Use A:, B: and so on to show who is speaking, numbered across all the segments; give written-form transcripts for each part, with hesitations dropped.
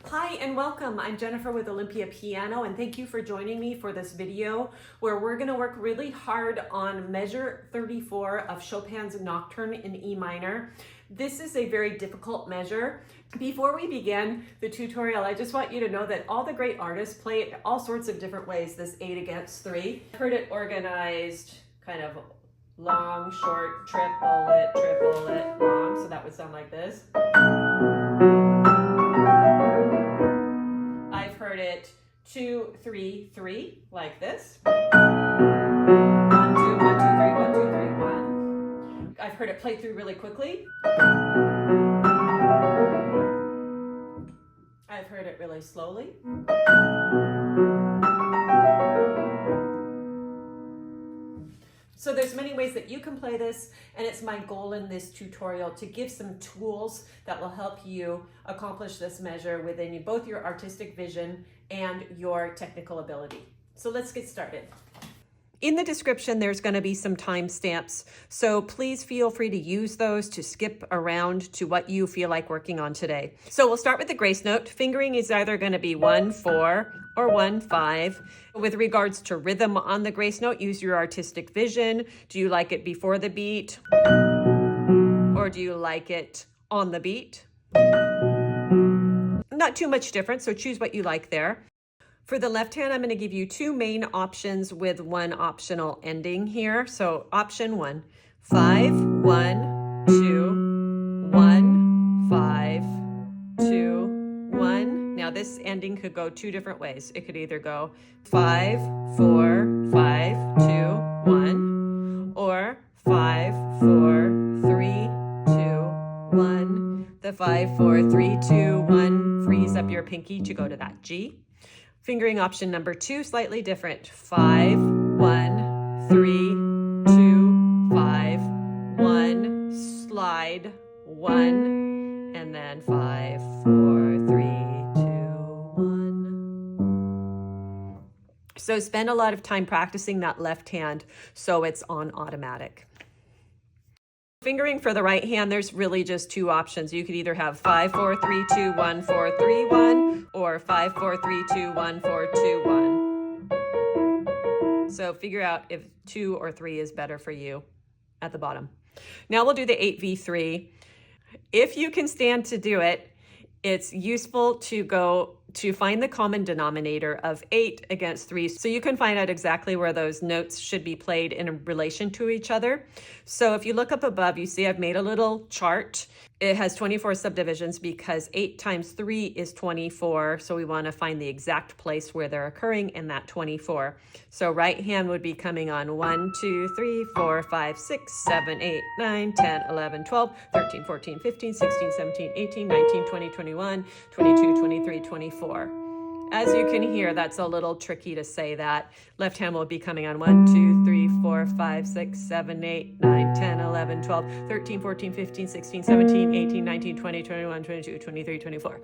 A: Hi and welcome. I'm Jennifer with Olympia Piano, and thank you for joining me for this video where we're going to work really hard on measure 34 of Chopin's Nocturne in E minor. This is a very difficult measure. Before we begin the tutorial, I just want you to know that all the great artists play it all sorts of different ways, this 8 against 3. I've heard it organized kind of long, short, triplet, long, so that would sound like this. I've heard it 2, 3, 3, like this. 1, 2, 1, 2, 3, 1, 2, 3, 1. I've heard it play through really quickly. I've heard it really slowly. So there's many ways that you can play this, and it's my goal in this tutorial to give some tools that will help you accomplish this measure within both your artistic vision and your technical ability. So let's get started. In the description, there's going to be some timestamps, so please feel free to use those to skip around to what you feel like working on today. So we'll start with the grace note. Fingering is either going to be 1, 4 or 1, 5. With regards to rhythm on the grace note, use your artistic vision. Do you like it before the beat? Or do you like it on the beat? Not too much different, so choose what you like there. For the left hand, I'm going to give you 2 main options with 1 optional ending here. So option 1, 5, 1, 2, 1, 5, 2, 1. Now this ending could go 2 different ways. It could either go 5, 4, 5, 2, 1, or 5, 4, 3, 2, 1. The 5, 4, 3, 2, 1 frees up your pinky to go to that G. Fingering option number 2, slightly different. 5, 1, 3, 2, 5, 1, slide, 1, and then 5, 4, 3, 2, 1. So spend a lot of time practicing that left hand so it's on automatic. Fingering for the right hand, there's really just 2 options. You could either have 5, 4, 3, 2, 1, 4, 3, 1, or 5, 4, 3, 2, 1, 4, 2, 1. So figure out if 2 or 3 is better for you at the bottom. Now we'll do the 8v3. If you can stand to do it, it's useful to go to find the common denominator of 8 against 3, so you can find out exactly where those notes should be played in relation to each other. So if you look up above, you see I've made a little chart. It has 24 subdivisions because 8 times 3 is 24, so we want to find the exact place where they're occurring in that 24. So right hand would be coming on 1, 2, 3, 4, 5, 6, 7, 8, 9, 10, 11, 12, 13, 14, 15, 16, 17, 18, 19, 20, 21, 22, 23, 24. As you can hear, that's a little tricky to say that. Left hand will be coming on 1, 2, 3, 4, 5, 6, 7, 8, 9, 10, 11, 12, 13, 14, 15, 16, 17, 18, 19, 20, 21, 22, 23, 24.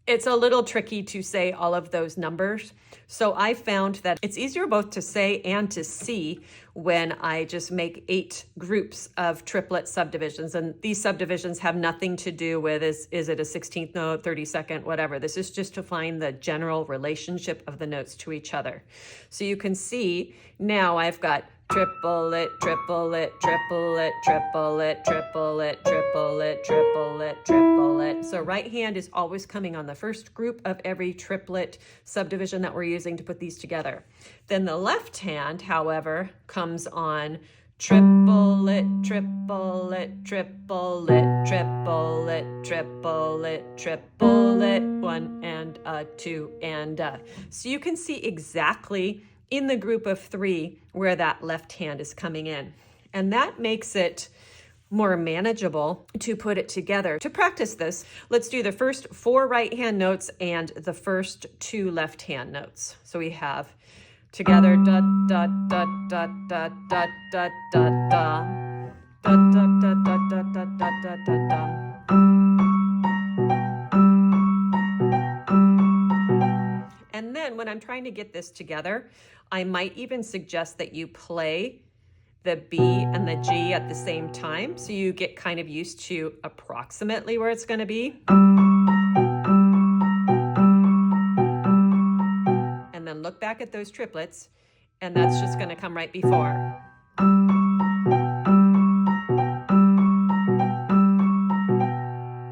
A: It's a little tricky to say all of those numbers. So I found that it's easier both to say and to see when I just make 8 groups of triplet subdivisions. And these subdivisions have nothing to do with is it a 16th note, 32nd, whatever. This is just to find the general relationship of the notes to each other. So you can see now I've got triplet, triplet, triplet, triplet, triplet, triplet, triplet, triplet. So right hand is always coming on the first group of every triplet subdivision that we're using to put these together. Then the left hand, however, comes on triplet, triplet, triplet, triplet, triplet, triplet, 1 and a 2 and a. So you can see exactly in the group of 3 where that left hand is coming in. And that makes it more manageable to put it together. To practice this, let's do the first 4 right hand notes and the first 2 left hand notes. So we have together da da da da da da da da da da da da da da da da da da. And then when I'm trying to get this together, I might even suggest that you play the B and the G at the same time, so you get kind of used to approximately where it's going to be. look back at those triplets, and that's just going to come right before.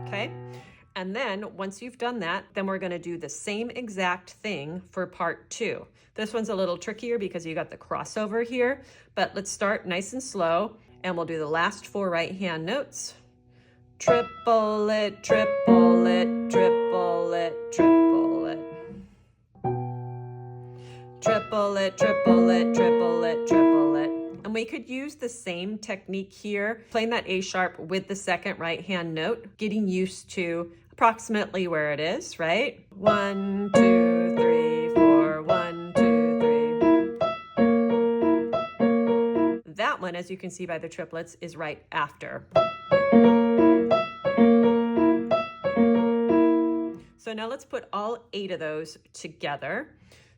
A: Okay? And then once you've done that, then we're going to do the same exact thing for part 2. This one's a little trickier because you got the crossover here, but let's start nice and slow, and we'll do the last 4 right hand notes. Triplet, triplet, triplet, triplet. Triplet, triplet, triplet, triplet. And we could use the same technique here, playing that A sharp with the second right hand note, getting used to approximately where it is, right? 1, 2, 3, 4, 1, 2, 3. That one, as you can see by the triplets, is right after. So now let's put all 8 of those together.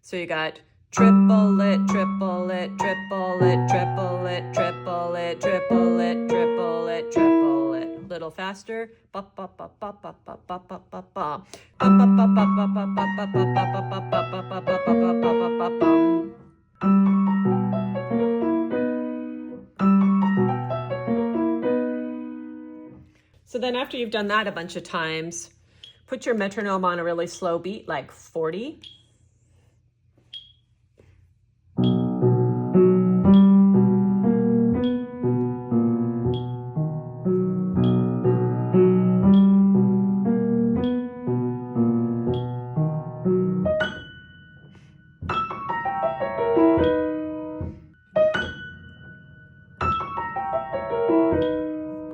A: So you got triplet, triplet, triplet, triplet, triplet, triplet, triplet, triplet. Little faster. So then after you've done that a bunch of times, put your metronome on a really slow beat, like 40.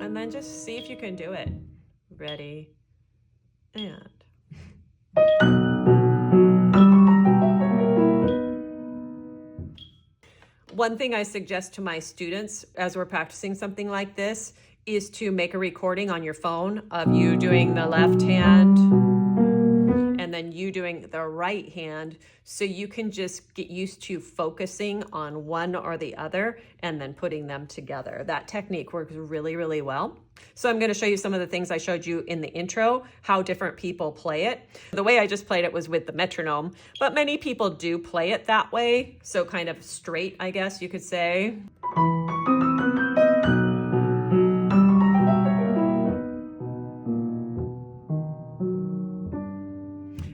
A: And then just see if you can do it. Ready, and. One thing I suggest to my students as we're practicing something like this is to make a recording on your phone of you doing the left hand and then you doing the right hand, so you can just get used to focusing on one or the other and then putting them together. That technique works really, really well. So I'm going to show you some of the things I showed you in the intro, how different people play it. The way I just played it was with the metronome, but many people do play it that way. So kind of straight, I guess you could say.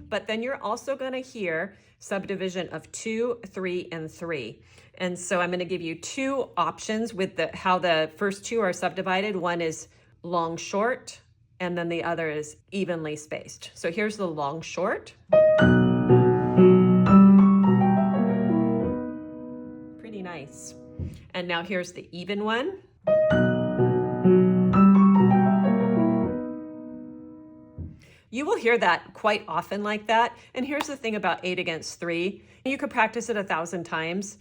A: But then you're also going to hear subdivision of 2, 3, and 3. And so I'm going to give you 2 options with how the first 2 are subdivided. One is long, short, and then the other is evenly spaced. So here's the long, short. Pretty nice. And now here's the even one. You will hear that quite often like that. And here's the thing about 8 against 3. You could practice it 1,000 times.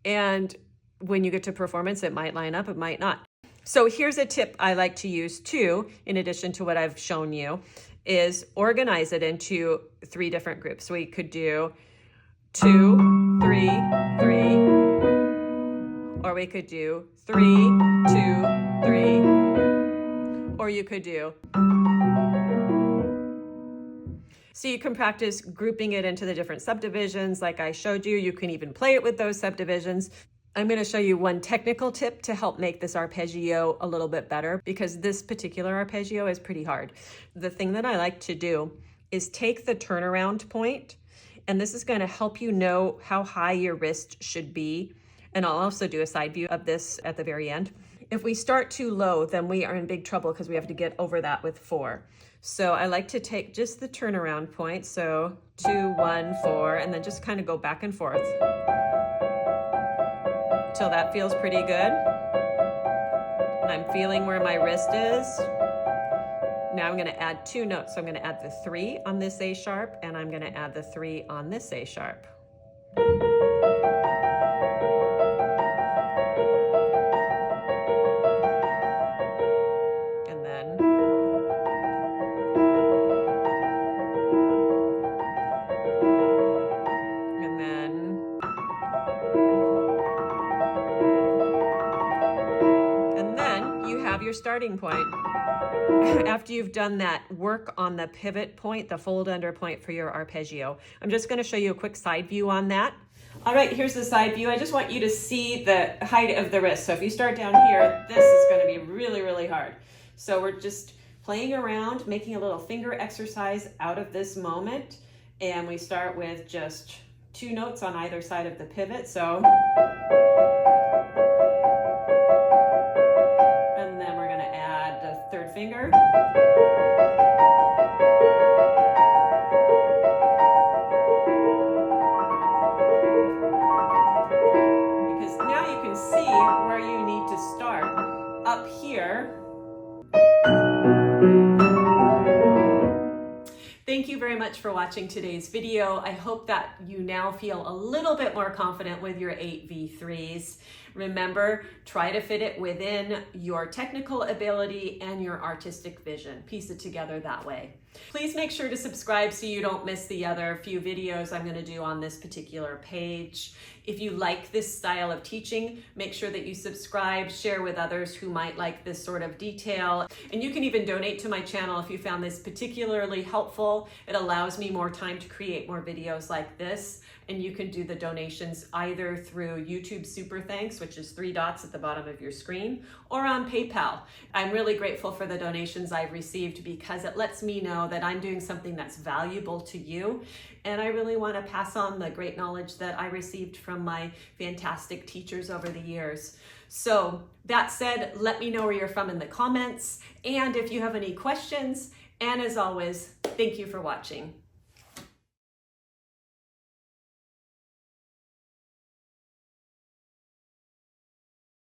A: And when you get to performance, it might line up, it might not. So here's a tip I like to use too, in addition to what I've shown you, is organize it into 3 different groups. So we could do 2, 3, 3, or we could do 3, 2, 3, or you could do. So you can practice grouping it into the different subdivisions like I showed you. You can even play it with those subdivisions. I'm going to show you one technical tip to help make this arpeggio a little bit better, because this particular arpeggio is pretty hard. The thing that I like to do is take the turnaround point, and this is going to help you know how high your wrist should be. And I'll also do a side view of this at the very end. If we start too low, then we are in big trouble because we have to get over that with 4. So I like to take just the turnaround point. So 2, 1, 4, and then just kind of go back and forth till that feels pretty good. And I'm feeling where my wrist is. Now I'm going to add 2 notes. So I'm going to add the 3 on this A sharp, and I'm going to add the 3 on this A sharp. have your starting point. After you've done that, work on the pivot point, the fold under point for your arpeggio. I'm just going to show you a quick side view on that. All right, here's the side view. I just want you to see the height of the wrist. So if you start down here, this is going to be really, really hard. So we're just playing around, making a little finger exercise out of this moment. And we start with just 2 notes on either side of the pivot. So, and then we're going to add the 3rd finger. Because now you can see where you need to start. Up here. Thank you very much for watching today's video. I hope that you now feel a little bit more confident with your 8v3s. Remember, try to fit it within your technical ability and your artistic vision. Piece it together that way. Please make sure to subscribe so you don't miss the other few videos I'm going to do on this particular page. If you like this style of teaching, make sure that you subscribe, share with others who might like this sort of detail. And you can even donate to my channel if you found this particularly helpful. It allows me more time to create more videos like this. And you can do the donations either through YouTube Super Thanks, which is 3 dots at the bottom of your screen, or on PayPal. I'm really grateful for the donations I've received because it lets me know that I'm doing something that's valuable to you. And I really want to pass on the great knowledge that I received from my fantastic teachers over the years. So that said, let me know where you're from in the comments and if you have any questions. And as always, thank you for watching.